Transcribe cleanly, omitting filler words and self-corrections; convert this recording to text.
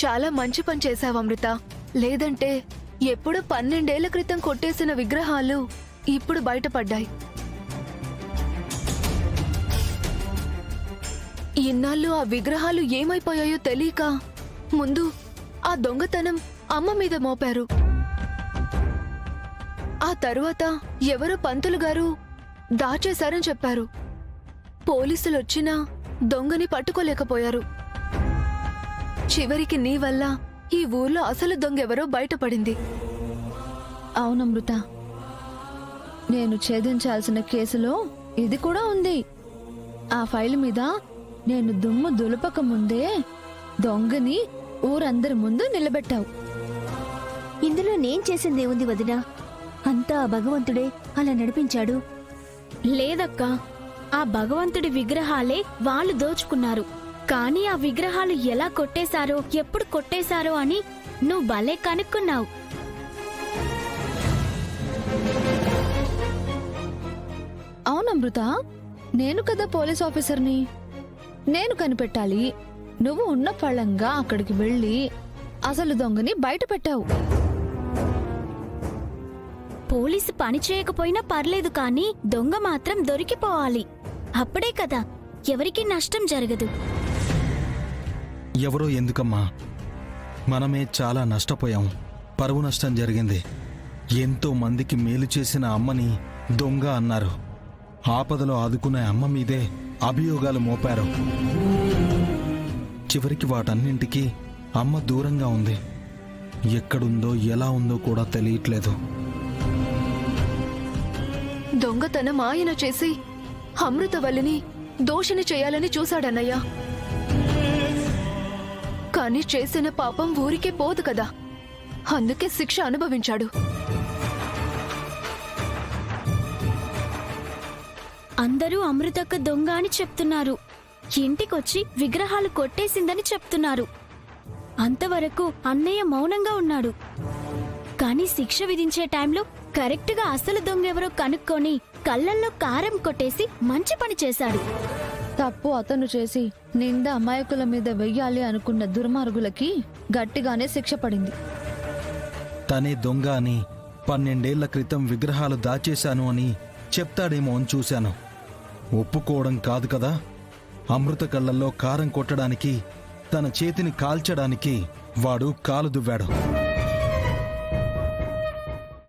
చాలా మంచి పని చేశావు అమృత. లేదంటే ఎప్పుడు 12 ఏళ్ల క్రితం కొట్టేసిన విగ్రహాలు ఇప్పుడు బయటపడ్డాయి. ఇన్నాళ్ళు ఆ విగ్రహాలు ఏమైపోయాయో తెలియక ముందు ఆ దొంగతనం అమ్మ మీద మోపారు. ఆ తరువాత ఎవరో పంతులు గారు దాచేశారని చెప్పారు. పోలీసులొచ్చినా దొంగని పట్టుకోలేకపోయారు. చివరికి నీ వల్ల ఈ ఊర్లో అసలు దొంగెవరో బయటపడింది. అవునమృత, నేను ఛేదించాల్సిన కేసులో ఇది కూడా ఉంది. ఆ ఫైల్ మీద నేను దుమ్ము దులపక ముందే దొంగని ఊరందరి ముందు నిలబెట్టావు. ఇందులో నేను చేసిందేముంది వదినా? అంతా ఆ భగవంతుడే అలా నడిపించాడు. లేదక్కా, ఆ భగవంతుడి విగ్రహాలే వాళ్ళు దోచుకున్నారు. కానీ ఆ విగ్రహాలు ఎలా కొట్టేశారో, ఎప్పుడు కొట్టేశారో అని నువ్వు భలే కనుక్కున్నావు. అవునమృత, నేను కదా పోలీస్ ఆఫీసర్ని. నేను కనిపెట్టాలి. నువ్వు ఉన్న పళంగా అక్కడికి వెళ్ళి అసలు దొంగని బయట పెట్టావు. పోలీసు పని చేయకపోయినా పర్లేదు, కానీ దొంగ మాత్రం దొరికిపోవాలి. అప్పుడే కదా ఎవరికీ నష్టం జరగదు. ఎవరో ఎందుకమ్మా, మనమే చాలా నష్టపోయాం. పరువు నష్టం జరిగింది. ఎంతో మందికి మేలు చేసిన అమ్మని దొంగ అన్నారు. ఆపదలో ఆదుకునే అమ్మ మీదే అభియోగాలు మోపారు. చివరికి వాటన్నింటికీ అమ్మ దూరంగా ఉంది. ఎక్కడుందో ఎలా ఉందో కూడా తెలియట్లేదు. దొంగతనం ఆయన చేసి అమృతవల్లిని దోషిని చేయాలని చూశాడన్నయ్య. కాని చేసిన పాపం ఊరికే పోదు కదా, అందుకే శిక్ష అనుభవించాడు. అందరూ అమృతక్క దొంగ అని చెప్తున్నారు. ఇంటికొచ్చి విగ్రహాలు కొట్టేసిందని చెప్తున్నారు. అంతవరకు అన్నయ్య మౌనంగా ఉన్నాడు. కానీ శిక్ష విధించే టైంలో కరెక్ట్గా అసలు దొంగెవరో కనుక్కొని కళ్ళల్లో కారం కొట్టేసి మంచి పని చేశాడు. తప్పు అతను చేసి నింద అమాయకుల మీద వెయ్యాలి అనుకున్న దుర్మార్గులకి గట్టిగానే శిక్ష పడింది. తనే దొంగ అని 12 ఏళ్ల క్రితం విగ్రహాలు దాచేశాను అని చెప్తాడేమో అని చూశాను. ఒప్పుకోవడం కాదు కదా. అమృత కళ్ళల్లో కారం కొట్టడానికి, తన చేతిని కాల్చడానికి వాడు కాలు దువ్వాడు.